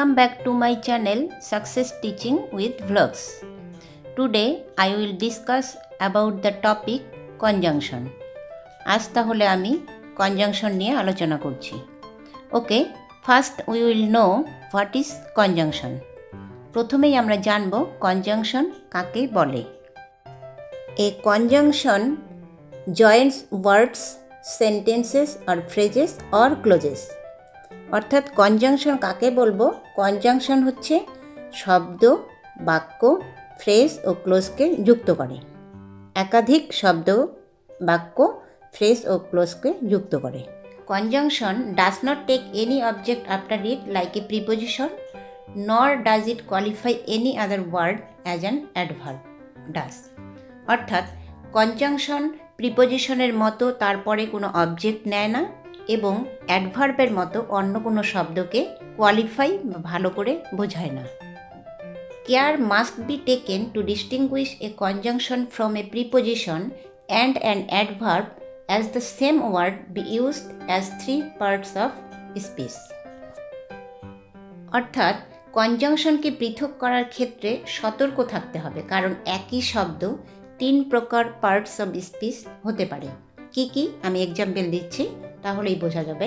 Welcome back to my channel Success Teaching with Vlogs. Today I will discuss about the topic conjunction. আজ তাহলে আমি conjunction নিয়ে আলোচনা করছি। Okay, first we will know what is conjunction. প্রথমেই আমরা জানব conjunction কাকে বলে। A conjunction joins words, sentences or phrases or clauses. অর্থাৎ কনজাংশন কাকে বলবো? কনজাংশন হচ্ছে শব্দ, বাক্য, ফ্রেজ ও ক্লোজকে যুক্ত করে। একাধিক শব্দ, বাক্য, ফ্রেজ ও ক্লোজকে যুক্ত করে। Conjunction does not take any object after it like a preposition, nor does it qualify any other word as an adverb does. অর্থাৎ কনজাংশন প্রিপোজিশনের মতো তারপরে কোনো অবজেক্ট নেয় না এবং অ্যাডভার্বের মতো অন্য কোনো শব্দকে কোয়ালিফাই বা ভালো করে বোঝায় না। Care must be taken to distinguish a conjunction from a preposition and an adverb as the same word be used as three parts of speech. অর্থাৎ কনজাংশনকে পৃথক করার ক্ষেত্রে সতর্ক থাকতে হবে, কারণ একই শব্দ তিন প্রকার পার্টস অফ স্পিচ হতে পারে। কি কি আমি এক্সাম্পল দিচ্ছি, তাহলেই বোঝা যাবে।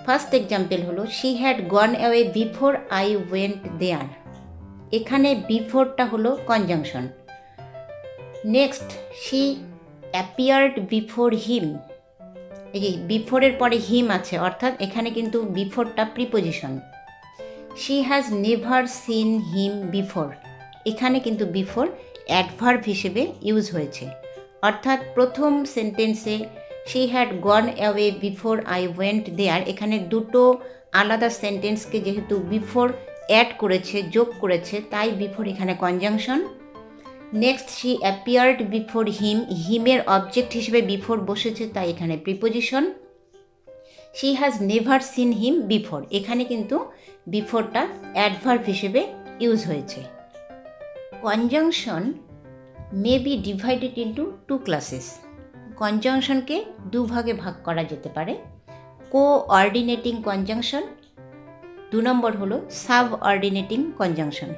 ফার্স্ট এক্সাম্পল হলো she had gone away before I went there. এখানে বিফোরটা হলো conjunction. Next she appeared before him. এই বিফোরের পরে হিম আছে, অর্থাৎ এখানে কিন্তু বিফোরটা preposition. She has never seen him before. এখানে কিন্তু বিফোর অ্যাডভার্ব হিসেবে ইউজ হয়েছে। অর্থাৎ প্রথম সেন্টেন্সে she had gone away before I went there, এখানে দুটো আলাদা সেন্টেন্সকে যেহেতু বিফোর অ্যাড করেছে, যোগ করেছে, তাই বিফোর এখানে conjunction. Next she appeared before him, হিমের অবজেক্ট হিসেবে বিফোর বসেছে, তাই এখানে preposition. She has never seen him before, এখানে কিন্তু বিফোরটা অ্যাডভার্ব হিসেবে ইউজ হয়েছে। Conjunction may be divided into two classes. কনজাংশনকে দুভাগে ভাগ করা যেতে পারে। কোঅর্ডিনেটিং কনজাংশন, 2 নম্বর হলো subordinating conjunction.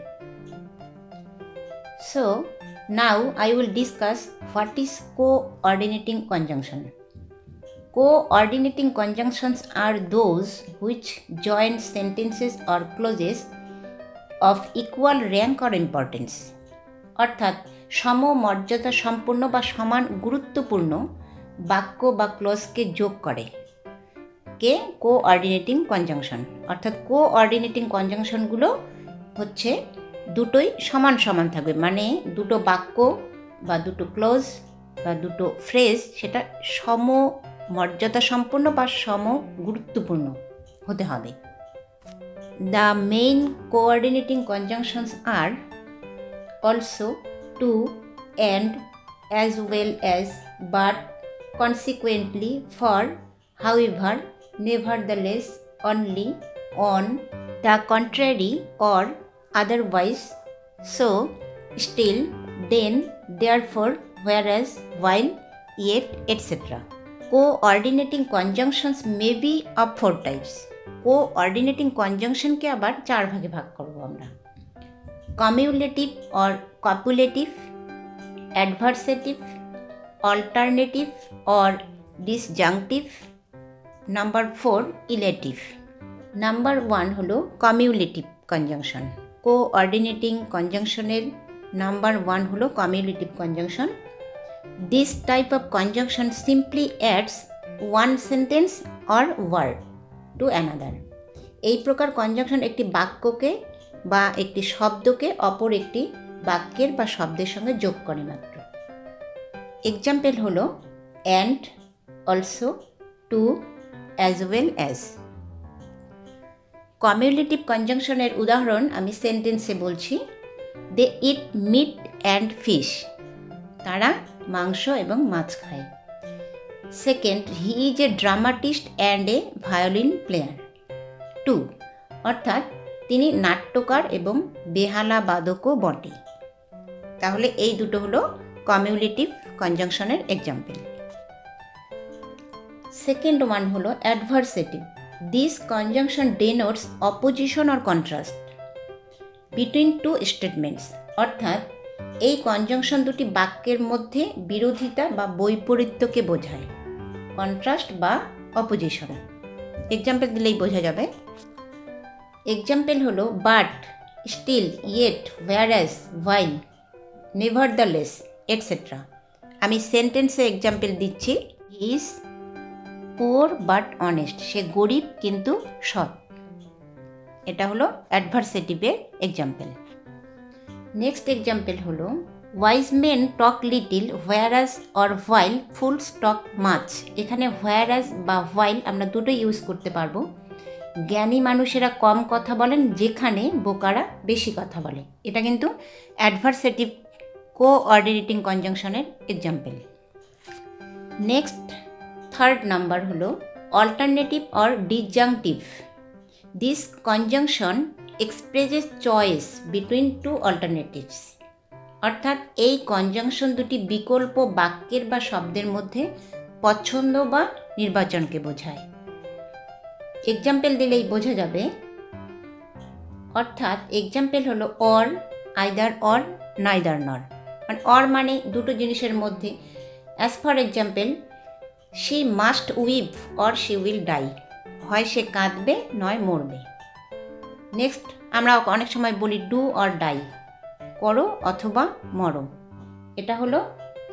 So now I will discuss what is coordinating conjunction. Coordinating conjunctions are those which join sentences or clauses of equal rank or importance. অর্থাৎ সমমর্যাদা সম্পন্ন বা সমান গুরুত্বপূর্ণ বাক্য বা ক্লজকে যোগ করে কে কোঅর্ডিনেটিং কনজাংশন। অর্থাৎ কোঅর্ডিনেটিং কনজাংশনগুলো হচ্ছে দুটোই সমান সমান থাকবে, মানে দুটো বাক্য বা দুটো ক্লজ বা দুটো ফ্রেজ সেটা সমমর্যাদা সম্পন্ন বা সম গুরুত্বপূর্ণ হতে হবে। দ্য মেইন কোঅর্ডিনেটিং কনজাংশনস আর also, to, and, as well as, but, consequently, for, however, nevertheless, only, on, the contrary, or otherwise, so, still, then, therefore, whereas, while, yet, etc. Coordinating conjunctions may be of 4 types. Coordinating conjunction কে আবার 4 ভাগে ভাগ করব আমরা। Cumulative or copulative, adversative, alternative or disjunctive, number 4 elative. Number 1 হলো cumulative conjunction. Coordinating conjunction এর number 1 হলো cumulative conjunction. This type of conjunction simply adds one sentence or word to another. এই প্রকার conjunction একটি বাক্যকে বা একটি শব্দকে অপর একটি বাক্যের বা শব্দের সঙ্গে যোগ করে মাত্র। এক্সাম্পল হলো and, also, too, as well as. Cumulative কনজাংশনের উদাহরণ আমি সেন্টেন্সে বলছি। They eat meat and fish. তারা মাংস এবং মাছ খায়। Second, he is a dramatist and a violin player. Too, অর্থাৎ তিনি নাট্যকার এবং বেহালা বাদকও বটে। তাহলে এই দুটো হলো কমিউলেটিভ কনজাংশনের এক্সাম্পল। সেকেন্ড ওয়ান হলো adversative this conjunction denotes opposition or contrast between two statements, অর্থাৎ এই কনজাংশন দুটি বাক্যের মধ্যে বিরোধিতা বা বৈপরীত্যকে বোঝায়, কন্ট্রাস্ট বা অপোজিশন। এক্সাম্পল দিলেই বোঝা যাবে। এক্সাম্পল হলো but, still, yet, whereas, while, nevertheless etcetera. আমি সেন্টেন্সে এক্সাম্পল দিচ্ছি। He is poor but honest, সে গরিব কিন্তু সৎ। এটা হলো অ্যাডভার্সেটিভের এক্সাম্পল। নেক্সট এক্সাম্পল হলো wise men talk little whereas or while fools talk much. এখানে হোয়ারাস বা হোয়াইল আমরা দুটো ইউজ করতে পারবো। জ্ঞানী মানুষেরা কম কথা বলেন, যেখানে বোকারা বেশি কথা বলে। এটা কিন্তু অ্যাডভার্সেটিভ কোঅর্ডিনেটিং কনজাংশনের এক্সাম্পল। নেক্সট থার্ড নাম্বার হলো alternative or disjunctive. This conjunction expresses choice between two alternatives, অর্থাৎ এই কনজাংশন দুটি বিকল্প বাক্যের বা শব্দের মধ্যে পছন্দ বা নির্বাচনকে বোঝায়। এক্সাম্পল দিলেই বোঝা যাবে। অর্থাৎ এক্সাম্পল হলো or, either or, neither nor. Or মানে দুটো জিনিসের মধ্যে। As for example, she must weep or she will die, হয় সে কাঁদবে নয় মরবে। নেক্সট আমরা অনেক সময় বলি ডু অর ডাই, করো অথবা মরো। এটা হলো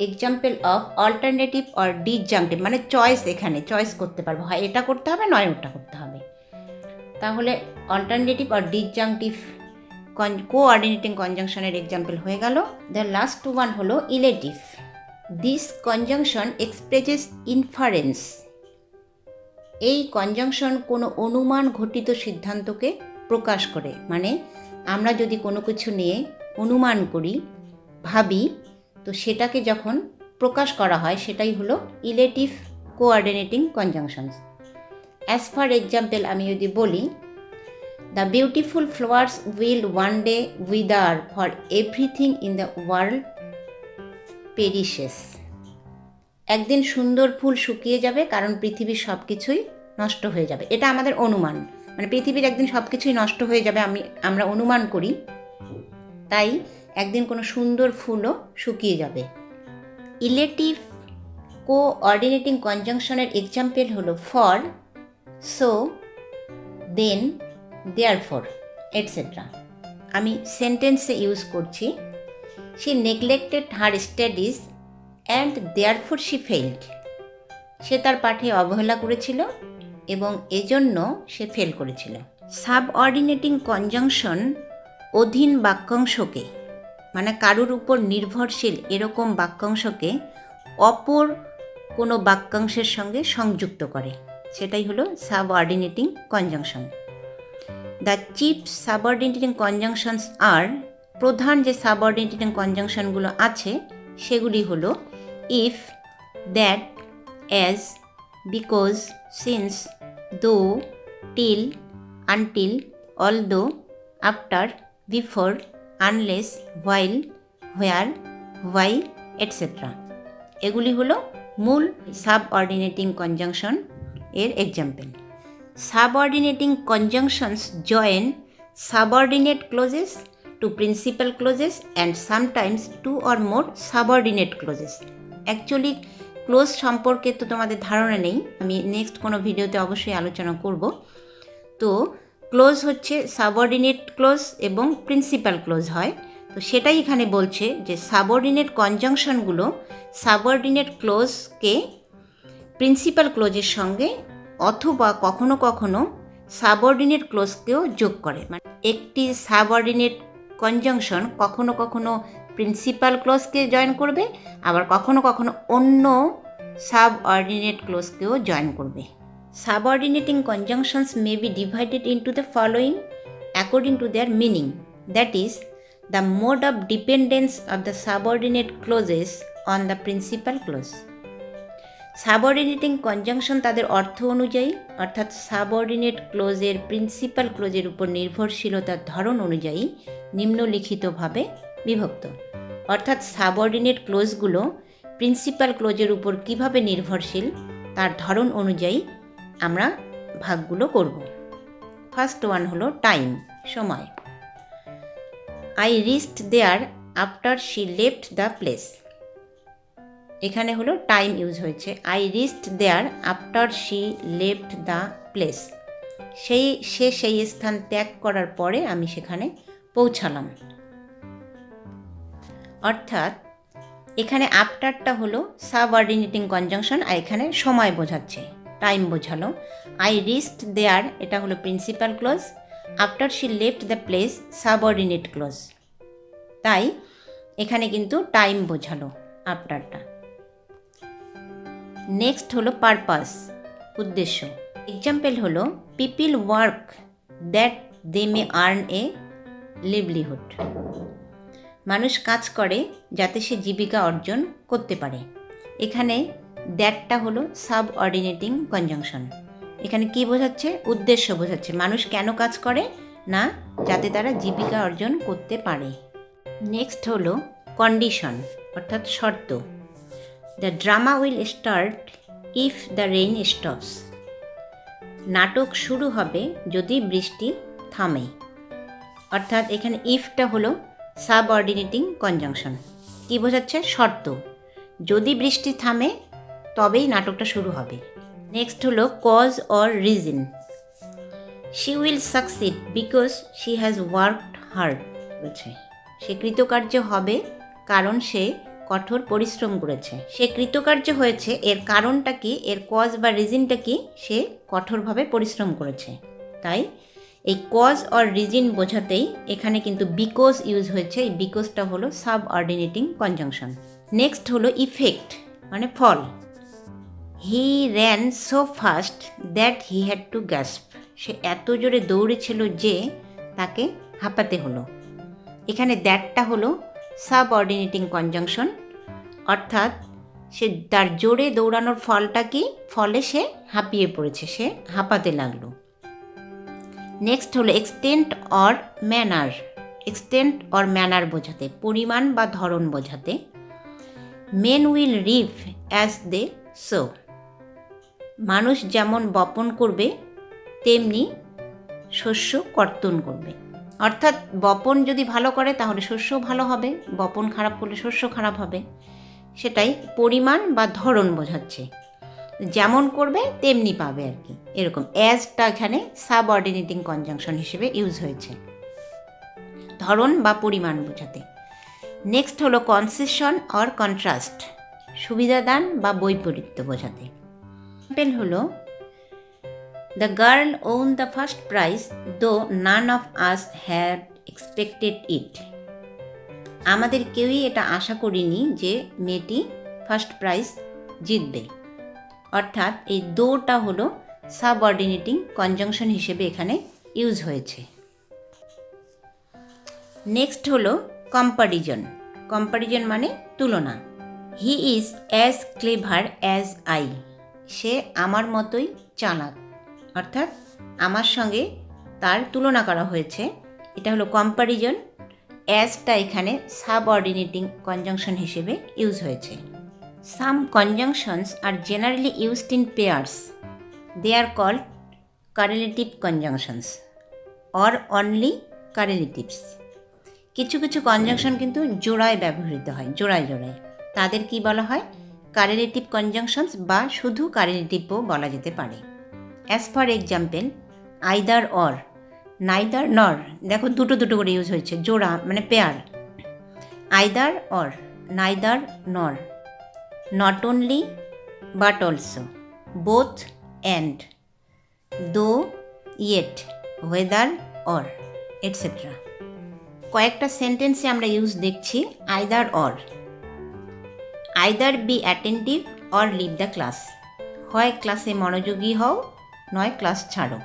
example of alternative or disjunctive, মানে চয়েস। এখানে চয়েস করতে পারবো, হয় এটা করতে হবে নয় ওটা করতে হবে। তাহলে অল্টারনেটিভ অর ডিসজাংটিভ কোঅর্ডিনেটিং কনজাংশনের এক্সাম্পল হয়ে গেল। দ্য লাস্ট ওয়ান হলো illative. This conjunction expresses inference. এই কনজাংশন কোনো অনুমান ঘটিত সিদ্ধান্তকে প্রকাশ করে, মানে আমরা যদি কোনো কিছু নিয়ে অনুমান করি, ভাবি, তো সেটাকে যখন প্রকাশ করা হয় সেটাই হলো illative coordinating conjunctions. As for example আমি যদি বলি, the beautiful flowers will one day wither for everything in the world perishes. একদিন সুন্দর ফুল শুকিয়ে যাবে কারণ পৃথিবীর সব কিছুই নষ্ট হয়ে যাবে। এটা আমাদের অনুমান, মানে পৃথিবীর একদিন সব কিছুই নষ্ট হয়ে যাবে আমরা অনুমান করি, তাই একদিন কোনো সুন্দর ফুলও শুকিয়ে যাবে। ইলেটিভ কোঅর্ডিনেটিং কনজাংশনের এক্সাম্পল হলো for, so, then, therefore etcetera. আমি সেন্টেন্সে ইউজ করছি। She neglected her studies and therefore she failed. সে তার পাঠে অবহেলা করেছিল এবং এজন্য সে ফেল করেছিল। সাবঅর্ডিনেটিং কনজাংশন অধীন বাক্যাংশকে, মানে কারুর উপর নির্ভরশীল এরকম বাক্যাংশকে অপর কোনো বাক্যাংশের সঙ্গে সংযুক্ত করে, সেটাই হলো subordinating conjunction. The chief subordinating conjunctions are, প্রধান যে সাবঅর্ডিনেটিং কনজাংশনগুলো আছে সেগুলি হলো if, that, as, because, since, though, till, until, although, after, before, unless, while, where, why etcetera. এগুলি হলো মূল সাবঅর্ডিনেটিং কনজাংশন এর example. Subordinating conjunctions join subordinate clauses to principal clauses and sometimes two or more subordinate clauses. Actually clause সম্পর্কে তো তোমাদের ধারণা নেই, আমি নেক্সট কোনো ভিডিওতে অবশ্যই আলোচনা করব। তো ক্লোজ হচ্ছে সাবঅর্ডিনেট ক্লোজ এবং প্রিন্সিপাল ক্লোজ হয়। তো সেটাই এখানে বলছে যে সাবঅর্ডিনেট কনজাংশনগুলো সাবঅর্ডিনেট ক্লোজকে প্রিন্সিপাল ক্লোজের সঙ্গে অথবা কখনো কখনো সাবঅর্ডিনেট ক্লোজকেও যোগ করে। মানে একটি সাবঅর্ডিনেট কনজাংশন কখনো কখনো প্রিন্সিপাল ক্লোজকে জয়েন করবে, আবার কখনো কখনো অন্য সাবঅর্ডিনেট ক্লোজকেও জয়েন করবে। Subordinating conjunctions may be divided into the following according to their meaning, that is, the mode of dependence of the subordinate clauses on the principal clause. Subordinating conjunction তাদের অর্থ অনুযায়ী, অর্থাৎ সাবঅর্ডিনেট ক্লোজের প্রিন্সিপাল ক্লোজের উপর নির্ভরশীলতার ধরন অনুযায়ী নিম্নলিখিতভাবে বিভক্ত। অর্থাৎ সাবঅর্ডিনেট ক্লোজগুলো প্রিন্সিপাল ক্লোজের উপর কিভাবে নির্ভরশীল তার ধরন অনুযায়ী আমরা ভাগগুলো করব। ফার্স্ট ওয়ান হলো টাইম, সময়। I reached there after she left the place. এখানে হলো টাইম ইউজ হয়েছে। I reached there after she left the place. সে সেই স্থান ত্যাগ করার পরে আমি সেখানে পৌঁছালাম। অর্থাৎ এখানে আফটারটা হলো সাবঅর্ডিনেটিং কনজাংশন, আর এখানে সময় বোঝাচ্ছে, টাইম বোঝালো। আই রিচড দেয়ার এটা হলো principal clause, after she left the place subordinate clause. তাই এখানে কিন্তু টাইম বোঝালো আফটারটা। নেক্সট হলো পারপাস, উদ্দেশ্য। এক্সাম্পল হলো people work that they may earn a livelihood. মানুষ কাজ করে যাতে সে জীবিকা অর্জন করতে পারে। এখানে দ্যাটটা হলো সাবঅর্ডিনেটিং কনজাংশন। এখানে কি বোঝাচ্ছে? উদ্দেশ্য বোঝাচ্ছে। মানুষ কেন কাজ করে? না, যাতে তারা জীবিকা অর্জন করতে পারে। নেক্সট হলো কন্ডিশন, অর্থাৎ শর্ত। The drama will start if the rain stops. নাটক শুরু হবে যদি বৃষ্টি থামে। অর্থাৎ এখানে ইফটা হলো সাবঅর্ডিনেটিং কনজাংশন। কি বোঝাচ্ছে? শর্ত। যদি বৃষ্টি থামে তবেই নাটকটা শুরু হবে। নেক্সট হলো cause or reason. She will succeed because she has worked hard. বলছে সে কৃতকার্য হবে কারণ সে কঠোর পরিশ্রম করেছে। সে কৃতকার্য হয়েছে, এর কারণটা কি, এর কজ বা রিজনটা কি? সে কঠোরভাবে পরিশ্রম করেছে। তাই এই কজ অর রিজন বোঝাতেই এখানে কিন্তু বিকজ ইউজ হয়েছে। এই বিকজটা হলো সাবঅর্ডিনেটিং কনজাংশন। নেক্সট হলো ইফেক্ট, মানে ফল। He ran so fast that he had to gasp. সে এত জোরে দৌড়েছিল যে তাকে হাঁপাতে হলো। এখানে দ্যাটটা হলো সাবঅর্ডিনেটিং কনজাংশন, অর্থাৎ সে তার জোরে দৌড়ানোর ফলটা কি? ফলে সে হাঁপিয়ে পড়েছে, সে হাঁপাতে লাগলো। নেক্সট হলো extent or manner. Extent or manner বোঝাতে, পরিমাণ বা ধরন বোঝাতে। Men will reap as they sow. মানুষ যেমন বপন করবে তেমনি শস্য কর্তন করবে। অর্থাৎ বপন যদি ভালো করে তাহলে শস্য ভালো হবে, বপন খারাপ করলে শস্য খারাপ হবে। সেটাই পরিমাণ বা ধরন বোঝাচ্ছে। যেমন করবে তেমনি পাবে আর কি, এরকম। অ্যাজটা এখানে সাবঅর্ডিনেটিং কনজাংশন হিসেবে ইউজ হয়েছে, ধরন বা পরিমাণ বোঝাতে। নেক্সট হলো কনসেশন অর কন্ট্রাস্ট, সুবিধাদান বা বৈপরীত্য বোঝাতে। এক্সাম্পল হলো the girl won the first prize though none of us had expected it. আমাদের কেউই এটা আশা করিনি যে মেয়েটি ফার্স্ট প্রাইজ জিতবে। অর্থাৎ এই দোটা হলো সাবঅর্ডিনেটিং কনজাংশন হিসেবে এখানে ইউজ হয়েছে। নেক্সট হলো কম্প্যারিজন। কম্প্যারিজন মানে তুলনা। He is as clever as I. সে আমার মতোই চালাক। অর্থাৎ আমার সঙ্গে তার তুলনা করা হয়েছে। এটা হলো কম্প্যারিজন। অ্যাজটা এখানে সাবঅর্ডিনেটিং কনজাংশন হিসেবে ইউজ হয়েছে। Some conjunctions are generally used in pairs. They are called correlative conjunctions or only correlatives. কিছু কিছু কনজাংশন কিন্তু জোড়ায় ব্যবহৃত হয়, জোড়ায় জোড়ায়। তাদের কি বলা হয়? কারেলেটিভ কনজাংশনস বা শুধু কারেলেটিভও বলা যেতে পারে। As for example either or, neither নর। দেখো দুটো দুটো করে ইউজ হয়েছে, জোড়া মানে পেয়ার। আইদার অর, নাইদার নর। Not only but also, both and, though yet, whether or, etc. কয়েকটা সেন্টেন্সে আমরা ইউজ দেখছি either or. Either be attentive or leave the class. হয় ক্লাসে মনোযোগী হও, নয় ক্লাস ছাড়ো।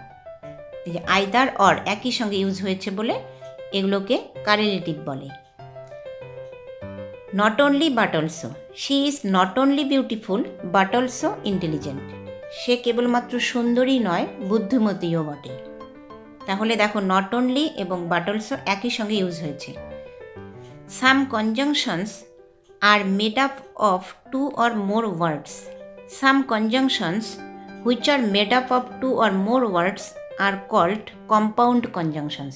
এই যে আইদার অর একই সঙ্গে ইউজ হয়েছে বলে এগুলোকে কারেলেটিভ বলে। Not only but also, she is not only beautiful but also intelligent. সে কেবলমাত্র সুন্দরী নয়, বুদ্ধিমতীও বটে। তাহলে দেখো নট অনলি এবং বাট অলসো একই সঙ্গে ইউজ হয়েছে। Some conjunctions are made up of two or more words. Some conjunctions which are made up of 2 or more words are called compound conjunctions.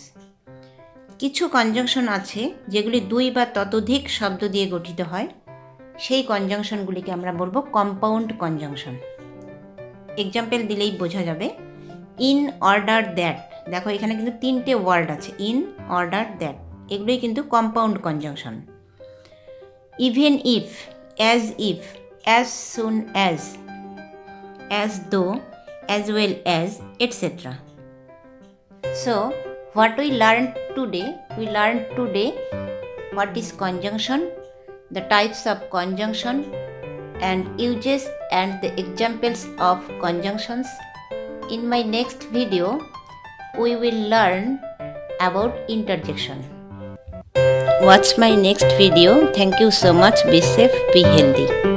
কিছু কনজাংশন আছে যেগুলি 2 বা ততোধিক শব্দ দিয়ে গঠিত হয়, সেই কনজাংশনগুলিকে আমরা বলবো কম্পাউন্ড কনজাংশন। এক্সাম্পল দিলেই বোঝা যাবে। ইন অর্ডার দ্যাট, দেখো এখানে কিন্তু 3টে ওয়ার্ড আছে, ইন অর্ডার দ্যাট, এগুলোই কিন্তু compound conjunction. Even if, as soon as though, as well as, etc. So, what we learned today what is conjunction, the types of conjunction, and uses and the examples of conjunctions. In my next video, we will learn about interjection. Watch my next video. Thank you so much. Be safe, be healthy.